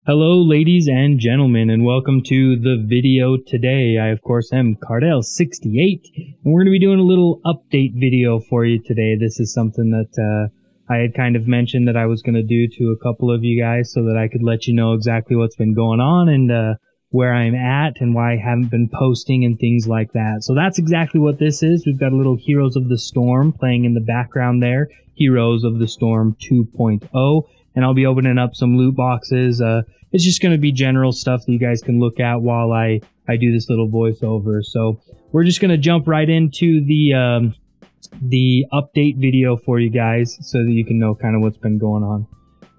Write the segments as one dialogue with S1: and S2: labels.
S1: Hello ladies and gentlemen, and welcome to the video today. I of course am Cardell68, and we're going to be doing a little update video for you today. This is something that I had kind of mentioned that I was going to do to a couple of you guys so that I could let you know exactly what's been going on and where I'm at and why I haven't been posting and things like that. So that's exactly what this is. We've got a little Heroes of the Storm playing in the background there, Heroes of the Storm 2.0. And I'll be opening up some loot boxes. It's just going to be general stuff that you guys can look at while I do this little voiceover. So we're just going to jump right into the update video for you guys so that you can know kind of what's been going on.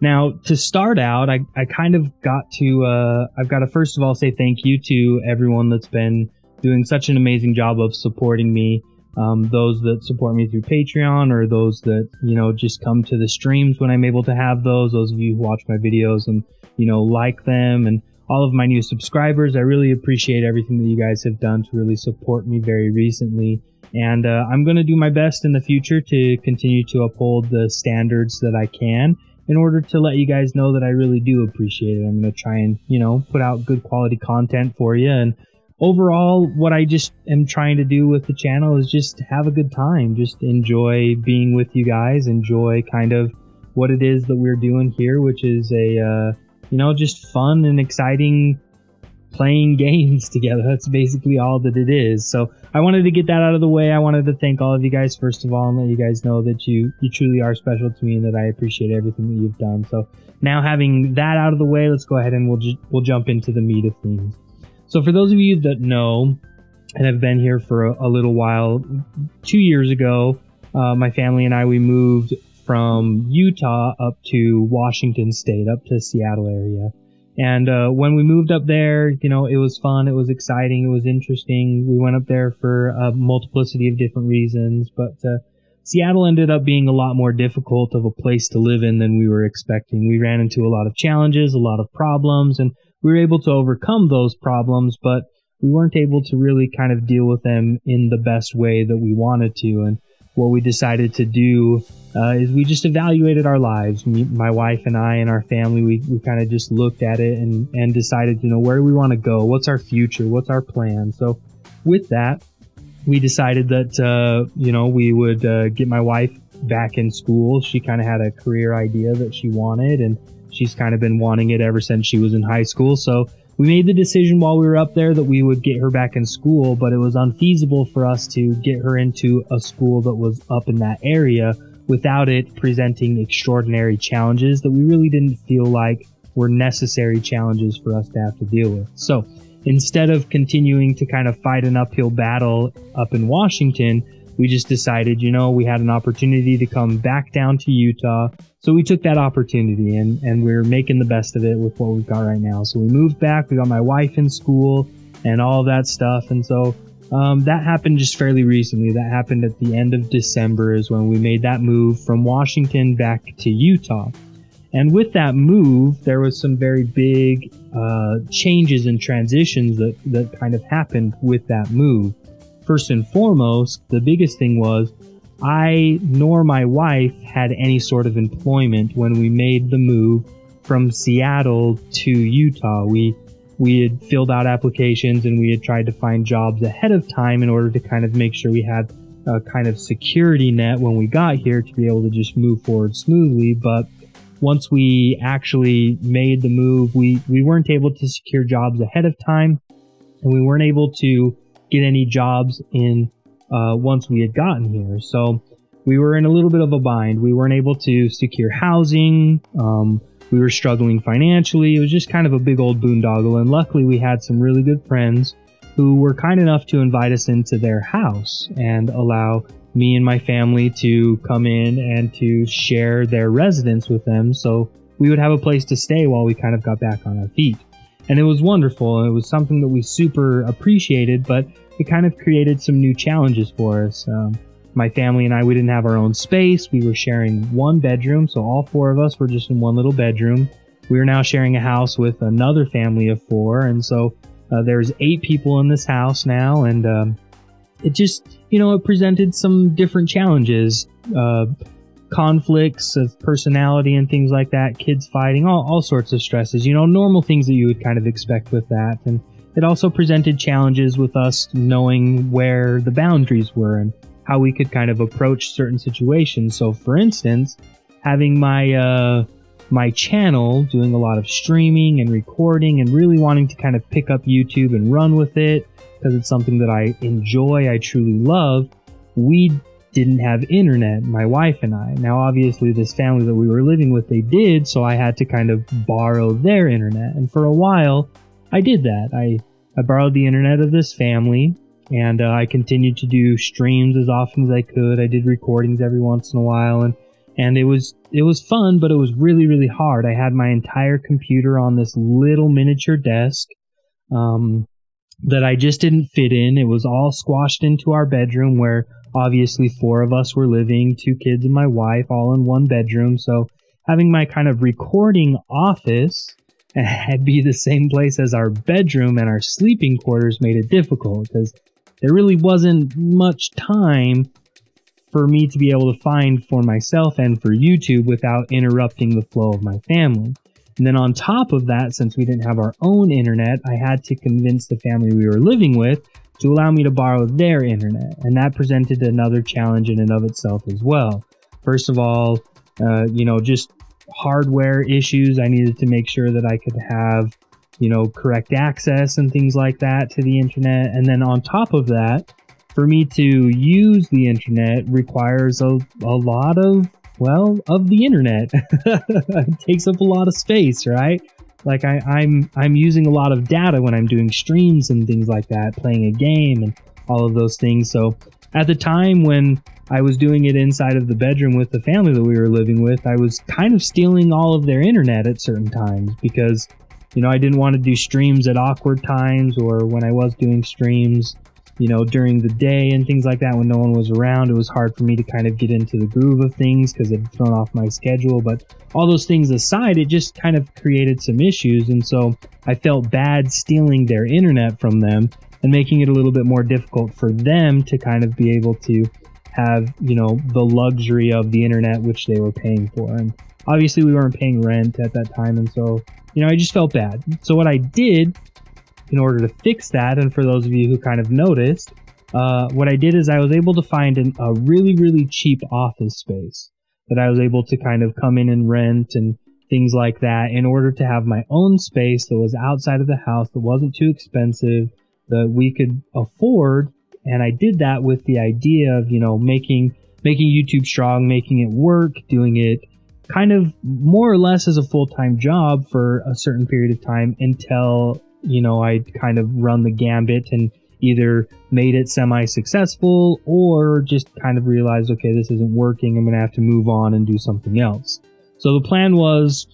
S1: Now, to start out, I kind of got to, I've got to first of all say thank you to everyone that's been doing such an amazing job of supporting me. Those that support me through Patreon, or those that, you know, just come to the streams when I'm able to have those of you who watch my videos and, you know, like them, and all of my new subscribers. I really appreciate everything that you guys have done to really support me very recently. And I'm going to do my best in the future to continue to uphold the standards that I can in order to let you guys know that I really do appreciate it. I'm going to try and, you know, put out good quality content for you. And overall, what I just am trying to do with the channel is just have a good time, just enjoy being with you guys, enjoy kind of what it is that we're doing here, which is a, you know, just fun and exciting playing games together. That's basically all that it is. So I wanted to get that out of the way. I wanted to thank all of you guys first of all and let you guys know that you truly are special to me and that I appreciate everything that you've done. So now having that out of the way, let's go ahead and we'll jump into the meat of things. So for those of you that know and have been here for a little while, 2 years ago, my family and I, we moved from Utah up to Washington State, up to Seattle area. And when we moved up there, you know, it was fun, it was exciting, it was interesting. We went up there for a multiplicity of different reasons, but Seattle ended up being a lot more difficult of a place to live in than we were expecting. We ran into a lot of challenges, a lot of problems, and we were able to overcome those problems, but we weren't able to really kind of deal with them in the best way that we wanted to. And what we decided to do is we just evaluated our lives. My wife and I and our family, we kind of just looked at it and decided, you know, where do we want to go? What's our future? What's our plan? So with that, we decided that, you know, we would get my wife back in school. She kind of had a career idea that she wanted, and she's kind of been wanting it ever since she was in high school. So we made the decision while we were up there that we would get her back in school, but it was unfeasible for us to get her into a school that was up in that area without it presenting extraordinary challenges that we really didn't feel like were necessary challenges for us to have to deal with. So instead of continuing to kind of fight an uphill battle up in Washington, we just decided, you know, we had an opportunity to come back down to Utah. So we took that opportunity and we're making the best of it with what we've got right now. So we moved back, we got my wife in school and all of that stuff. And so that happened just fairly recently. That happened at the end of December is when we made that move from Washington back to Utah. And with that move, there was some very big changes and transitions that kind of happened with that move. First and foremost, the biggest thing was I nor my wife had any sort of employment when we made the move from Seattle to Utah. We had filled out applications and we had tried to find jobs ahead of time in order to kind of make sure we had a kind of security net when we got here to be able to just move forward smoothly. But once we actually made the move, we weren't able to secure jobs ahead of time, and we weren't able to get any jobs in once we had gotten here. So we were in a little bit of a bind. We weren't able to secure housing. We were struggling financially. It was just kind of a big old boondoggle. And luckily we had some really good friends who were kind enough to invite us into their house and allow me and my family to come in and to share their residence with them, so we would have a place to stay while we kind of got back on our feet. And it was wonderful. It was something that we super appreciated, but it kind of created some new challenges for us. My family and I, we didn't have our own space. We were sharing one bedroom, so all four of us were just in one little bedroom. We are now sharing a house with another family of four, and so there's 8 people in this house now, and it it presented some different challenges, conflicts of personality and things like that, kids fighting, all sorts of stresses, normal things that you would kind of expect with that. And it also presented challenges with us knowing where the boundaries were and how we could kind of approach certain situations. So for instance, having my channel, doing a lot of streaming and recording and really wanting to kind of pick up YouTube and run with it because it's something that I enjoy, I truly love, we didn't have internet, my wife and I. Now, obviously, this family that we were living with, they did, so I had to kind of borrow their internet. And for a while, I did that. I borrowed the internet of this family, and I continued to do streams as often as I could. I did recordings every once in a while, and it was fun, but it was really, really hard. I had my entire computer on this little miniature desk that I just didn't fit in. It was all squashed into our bedroom where obviously 4 of us were living, 2 kids and my wife, all in one bedroom. So having my kind of recording office be the same place as our bedroom and our sleeping quarters made it difficult because there really wasn't much time for me to be able to find for myself and for YouTube without interrupting the flow of my family. And then on top of that, since we didn't have our own internet, I had to convince the family we were living with to allow me to borrow their internet. And that presented another challenge in and of itself as well. First of all, just hardware issues. I needed to make sure that I could have, correct access and things like that to the internet. And then on top of that, for me to use the internet requires a lot of the internet. It takes up a lot of space, right? Like I'm using a lot of data when I'm doing streams and things like that, playing a game and all of those things. So at the time when I was doing it inside of the bedroom with the family that we were living with, I was kind of stealing all of their internet at certain times because, I didn't want to do streams at awkward times, or when I was doing streams, during the day and things like that when no one was around. It was hard for me to kind of get into the groove of things because it had thrown off my schedule. But all those things aside, it just kind of created some issues. And so I felt bad stealing their internet from them and making it a little bit more difficult for them to kind of be able to have, the luxury of the internet, which they were paying for. And obviously we weren't paying rent at that time. And so, I just felt bad. So what I did in order to fix that, and for those of you who kind of noticed, what I did is I was able to find a really, really cheap office space that I was able to kind of come in and rent and things like that in order to have my own space that was outside of the house, that wasn't too expensive, that we could afford. And I did that with the idea of, making YouTube strong, making it work, doing it kind of more or less as a full-time job for a certain period of time until, I'd kind of run the gambit and either made it semi-successful or just kind of realized, okay, this isn't working. I'm going to have to move on and do something else. So the plan was,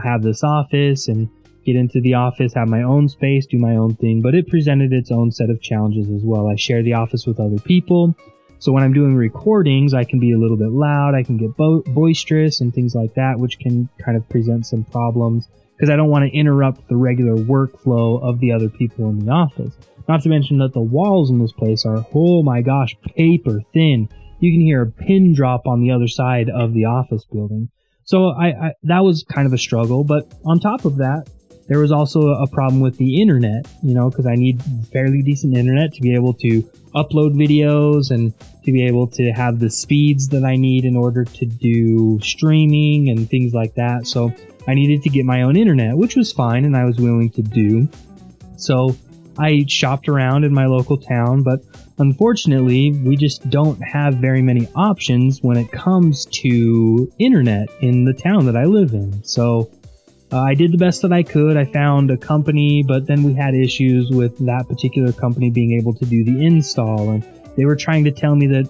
S1: have this office and get into the office, have my own space, do my own thing, but it presented its own set of challenges as well. I share the office with other people. So when I'm doing recordings, I can be a little bit loud, I can get boisterous and things like that, which can kind of present some problems because I don't want to interrupt the regular workflow of the other people in the office. Not to mention that the walls in this place are, oh my gosh, paper thin. You can hear a pin drop on the other side of the office building. So that was kind of a struggle. But on top of that, there was also a problem with the internet, because I need fairly decent internet to be able to upload videos and to be able to have the speeds that I need in order to do streaming and things like that. So I needed to get my own internet, which was fine and I was willing to do. So I shopped around in my local town, but unfortunately, we just don't have very many options when it comes to internet in the town that I live in. So I did the best that I could. I found a company, but then we had issues with that particular company being able to do the install. And they were trying to tell me that,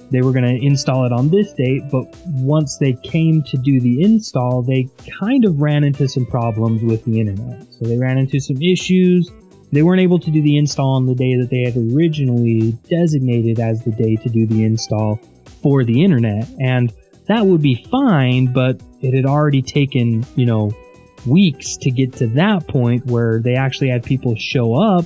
S1: they were going to install it on this date. But once they came to do the install, they kind of ran into some problems with the internet. So they ran into some issues. They weren't able to do the install on the day that they had originally designated as the day to do the install for the internet. And that would be fine, but it had already taken, weeks to get to that point where they actually had people show up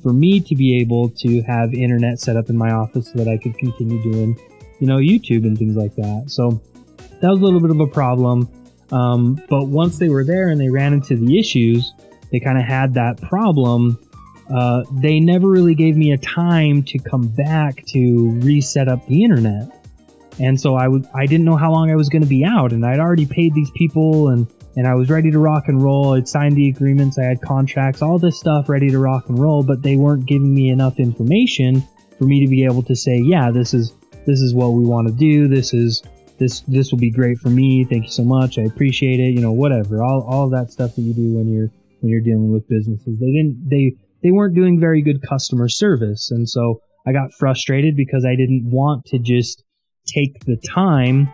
S1: for me to be able to have internet set up in my office so that I could continue doing, YouTube and things like that. So that was a little bit of a problem. But once they were there and they ran into the issues, they kind of had that problem. They never really gave me a time to come back to reset up the internet. And so I didn't know how long I was going to be out, and I'd already paid these people, and I was ready to rock and roll. I'd signed the agreements, I had contracts, all this stuff ready to rock and roll, but they weren't giving me enough information for me to be able to say, yeah, this is what we want to do. This will be great for me. Thank you so much. I appreciate it. Whatever. All of that stuff that you do when you're dealing with businesses. They weren't doing very good customer service. And so I got frustrated because I didn't want to just take the time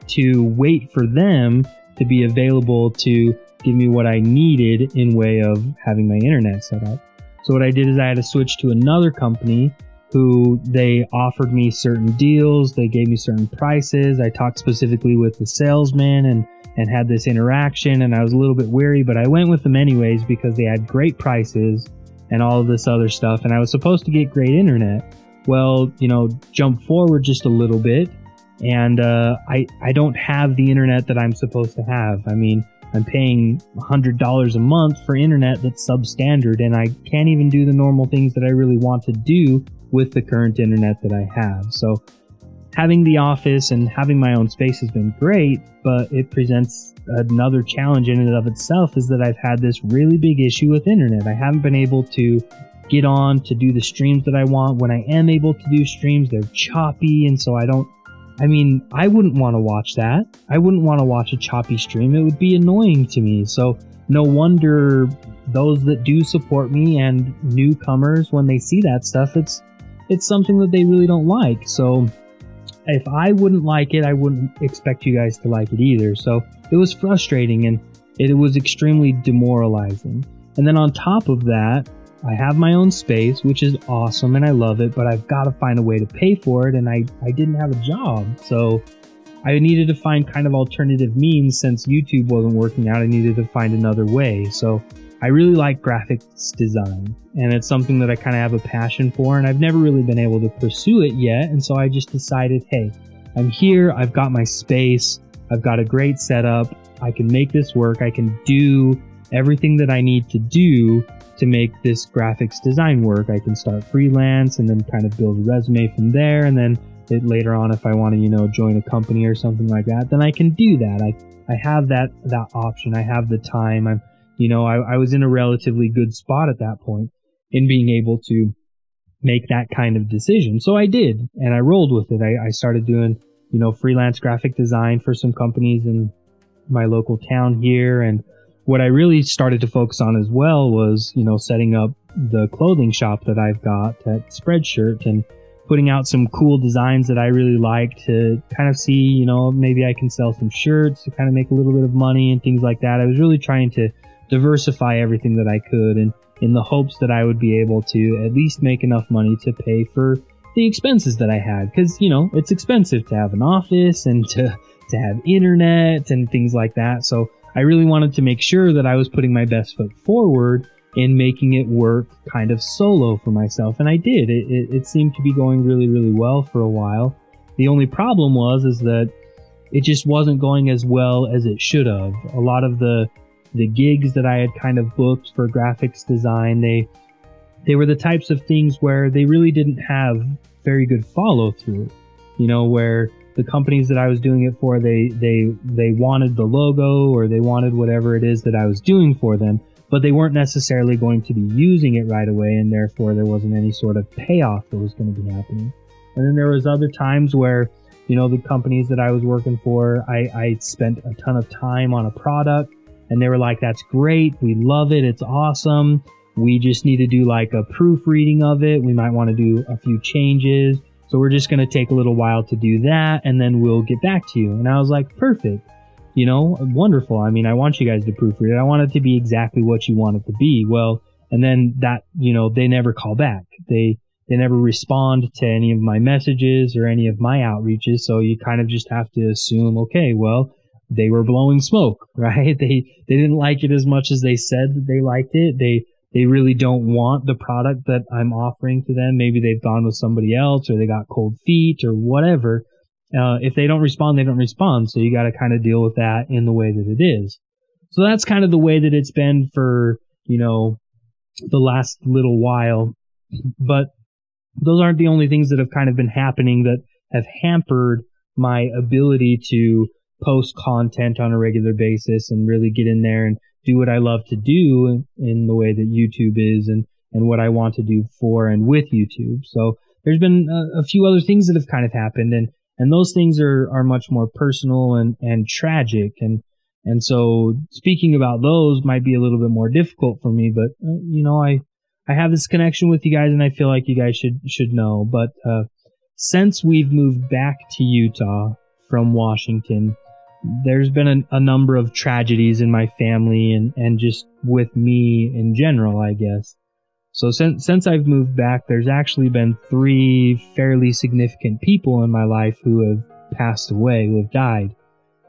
S1: to wait for them to be available to give me what I needed in way of having my internet set up. So what I did is I had to switch to another company who they offered me certain deals. They gave me certain prices. I talked specifically with the salesman and had this interaction, and I was a little bit weary, but I went with them anyways because they had great prices and all of this other stuff, and I was supposed to get great internet. Well, jump forward just a little bit, and I don't have the internet that I'm supposed to have. I mean, I'm paying $100 a month for internet that's substandard, and I can't even do the normal things that I really want to do with the current internet that I have. So having the office and having my own space has been great, but it presents another challenge in and of itself, is that I've had this really big issue with internet. I haven't been able to get on to do the streams that I want. When I am able to do streams, they're choppy, and so I wouldn't want to watch that. I wouldn't want to watch a choppy stream. It would be annoying to me. So no wonder those that do support me and newcomers, when they see that stuff, it's something that they really don't like. So if I wouldn't like it, I wouldn't expect you guys to like it either. So it was frustrating, and it was extremely demoralizing. And then on top of that, I have my own space, which is awesome, and I love it, but I've got to find a way to pay for it, and I didn't have a job. So I needed to find kind of alternative means. Since YouTube wasn't working out, I needed to find another way. So I really like graphics design, and it's something that I kind of have a passion for, and I've never really been able to pursue it yet. And so I just decided, hey, I'm here, I've got my space, I've got a great setup, I can make this work, I can do everything that I need to do to make this graphics design work. I can start freelance and then kind of build a resume from there, and then later on, if I want to, join a company or something like that, then I can do that. I have that option. I have the time. I was in a relatively good spot at that point in being able to make that kind of decision. So I did, and I rolled with it. I started doing, freelance graphic design for some companies in my local town here. And what I really started to focus on as well was, setting up the clothing shop that I've got at Spreadshirt, and putting out some cool designs that I really like to kind of see, maybe I can sell some shirts to kind of make a little bit of money and things like that. I was really trying to diversify everything that I could, and in the hopes that I would be able to at least make enough money to pay for the expenses that I had. Because, it's expensive to have an office and to have internet and things like that. So I really wanted to make sure that I was putting my best foot forward in making it work kind of solo for myself. And I did. It seemed to be going really, really well for a while. The only problem is that it just wasn't going as well as it should have. A lot of the gigs that I had kind of booked for graphics design, they were the types of things where they really didn't have very good follow through, where the companies that I was doing it for, they wanted the logo, or they wanted whatever it is that I was doing for them, but they weren't necessarily going to be using it right away, and therefore there wasn't any sort of payoff that was going to be happening. And then there was other times where, the companies that I was working for, I spent a ton of time on a product, and they were like, that's great, we love it, it's awesome, we just need to do like a proofreading of it, we might want to do a few changes, so we're just going to take a little while to do that, and then we'll get back to you. And I was like, perfect, wonderful. I mean, I want you guys to proofread it, I want it to be exactly what you want it to be. Well, and then that, they never call back, they never respond to any of my messages or any of my outreaches, so you kind of just have to assume, okay, well, they were blowing smoke, right? They didn't like it as much as they said that they liked it. They they really don't want the product that I'm offering to them. Maybe they've gone with somebody else, or they got cold feet or whatever. If they don't respond, they don't respond. So you got to kind of deal with that in the way that it is. So that's kind of the way that it's been for, the last little while. But those aren't the only things that have kind of been happening that have hampered my ability to post content on a regular basis and really get in there and do what I love to do in the way that YouTube is, and what I want to do for and with YouTube. So there's been a few other things that have kind of happened, and those things are much more personal and tragic. And so speaking about those might be a little bit more difficult for me, but I have this connection with you guys, and I feel like you guys should know. But since we've moved back to Utah from Washington, there's been a number of tragedies in my family and just with me in general, I guess. So since I've moved back, there's actually been 3 fairly significant people in my life who have passed away, who have died.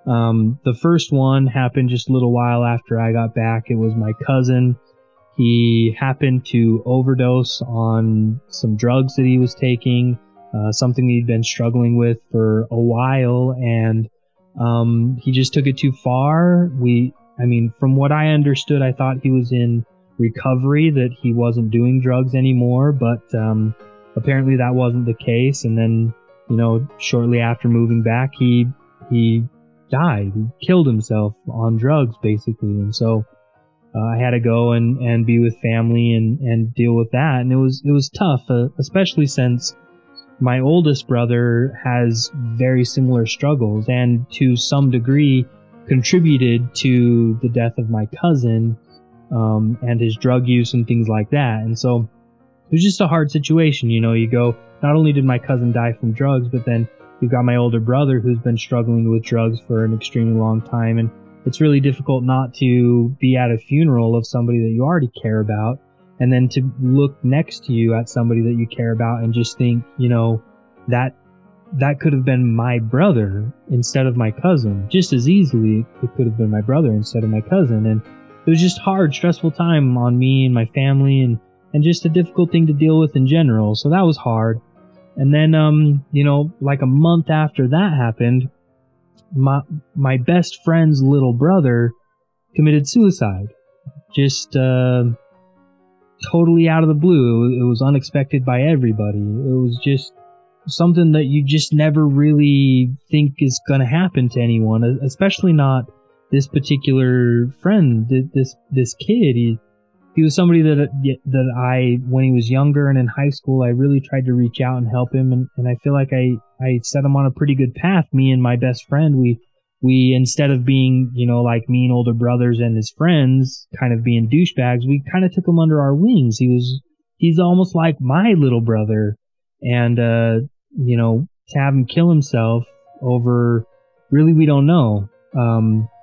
S1: The first one happened just a little while after I got back. It was my cousin. He happened to overdose on some drugs that he was taking, something he'd been struggling with for a while, and he just took it too far. From what I understood, I thought he was in recovery, that he wasn't doing drugs anymore, but apparently that wasn't the case. And then, shortly after moving back, he died. He killed himself on drugs, basically. And so I had to go and be with family and deal with that. And it was tough, especially since my oldest brother has very similar struggles and to some degree contributed to the death of my cousin, and his drug use and things like that. And so it was just a hard situation. You go, not only did my cousin die from drugs, but then you've got my older brother who's been struggling with drugs for an extremely long time. And it's really difficult not to be at a funeral of somebody that you already care about, and then to look next to you at somebody that you care about and just think, that could have been my brother instead of my cousin. Just as easily, it could have been my brother instead of my cousin. And it was just hard, stressful time on me and my family, and just a difficult thing to deal with in general. So that was hard. And then, like a month after that happened, my best friend's little brother committed suicide. Just totally out of the blue. It was unexpected by everybody. It was just something that you just never really think is going to happen to anyone, especially not this particular friend, this kid. He was somebody that I, when he was younger and in high school, I really tried to reach out and help him, and I feel like I set him on a pretty good path. Me and my best friend, we instead of being, like mean older brothers and his friends kind of being douchebags, we kind of took him under our wings. He's almost like my little brother, and to have him kill himself over, really, we don't know.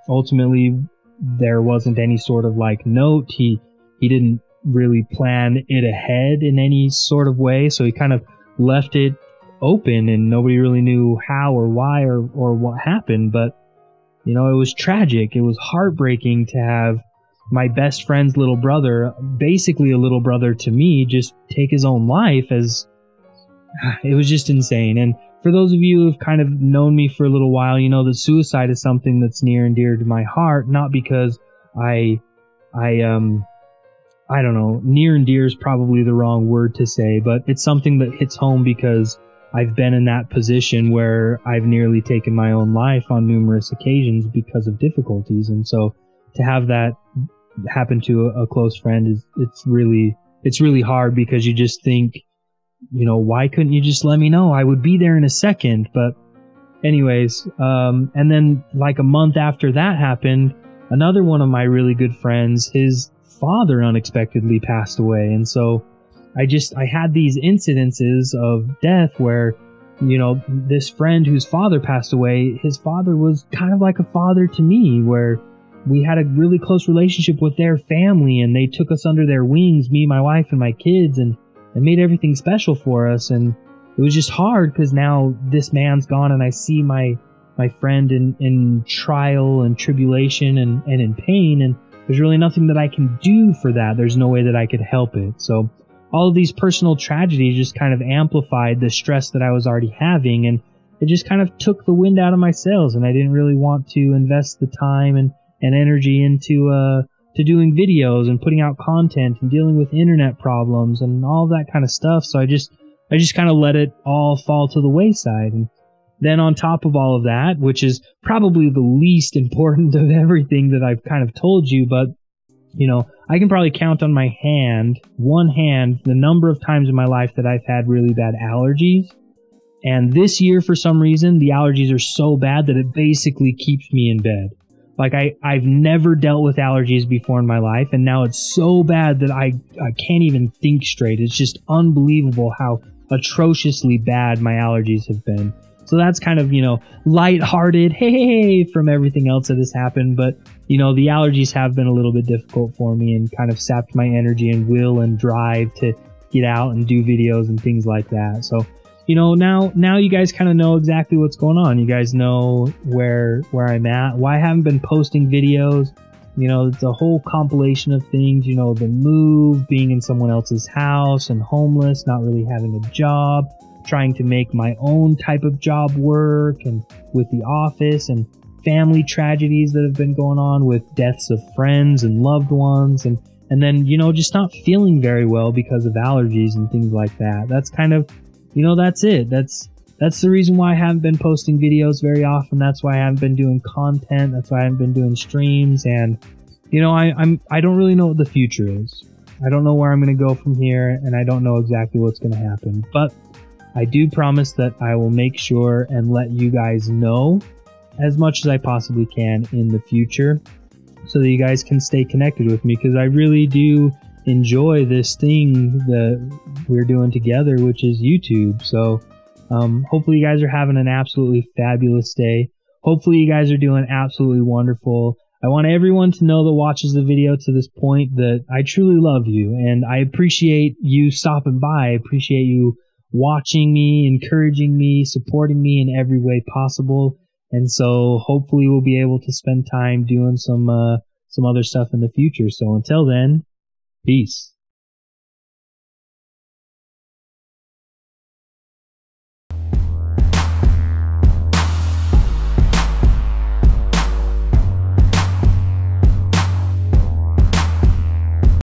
S1: Ultimately, there wasn't any sort of note. He didn't really plan it ahead in any sort of way, so he kind of left it open, and nobody really knew how or why or what happened. But it was tragic. It was heartbreaking to have my best friend's little brother, basically a little brother to me, just take his own life. It was just insane. And for those of you who have kind of known me for a little while, that suicide is something that's near and dear to my heart. Not because I don't know, near and dear is probably the wrong word to say, but it's something that hits home because I've been in that position where I've nearly taken my own life on numerous occasions because of difficulties. And so to have that happen to a close friend it's really hard, because you just think, why couldn't you just let me know? I would be there in a second. But anyways, and then like a month after that happened, another one of my really good friends, his father unexpectedly passed away. And so I had these incidences of death where, this friend whose father passed away, his father was kind of like a father to me, where we had a really close relationship with their family, and they took us under their wings, me, my wife, and my kids, and made everything special for us. And it was just hard because now this man's gone, and I see my friend in trial and tribulation and in pain, and there's really nothing that I can do for that. There's no way that I could help it. So all of these personal tragedies just kind of amplified the stress that I was already having, and it just kind of took the wind out of my sails, and I didn't really want to invest the time and energy into to doing videos and putting out content and dealing with internet problems and all that kind of stuff. So I just kind of let it all fall to the wayside. And then on top of all of that, which is probably the least important of everything that I've kind of told you, but you know, I can probably count on one hand, the number of times in my life that I've had really bad allergies. And this year, for some reason, the allergies are so bad that it basically keeps me in bed. Like I've never dealt with allergies before in my life, and now it's so bad that I can't even think straight. It's just unbelievable how atrociously bad my allergies have been. So that's kind of, you know, lighthearted, hey, from everything else that has happened. But, you know, the allergies have been a little bit difficult for me and kind of sapped my energy and will and drive to get out and do videos and things like that. So, you know, now you guys kind of know exactly what's going on. You guys know where I'm at, why I haven't been posting videos. You know, it's a whole compilation of things, you know, the move, being in someone else's house and homeless, not really having a job, trying to make my own type of job work, and with the office, and family tragedies that have been going on with deaths of friends and loved ones, and then, you know, just not feeling very well because of allergies and things like that. That's kind of, you know, that's it. That's the reason why I haven't been posting videos very often. That's why I haven't been doing content. That's why I haven't been doing streams. And, you know, I don't really know what the future is. I don't know where I'm going to go from here, and I don't know exactly what's going to happen. But I do promise that I will make sure and let you guys know as much as I possibly can in the future, so that you guys can stay connected with me, because I really do enjoy this thing that we're doing together, which is YouTube. So hopefully you guys are having an absolutely fabulous day. Hopefully you guys are doing absolutely wonderful. I want everyone to know that watches the video to this point that I truly love you, and I appreciate you stopping by. I appreciate you watching me, encouraging me, supporting me in every way possible. And so hopefully we'll be able to spend time doing some other stuff in the future. So until then, peace.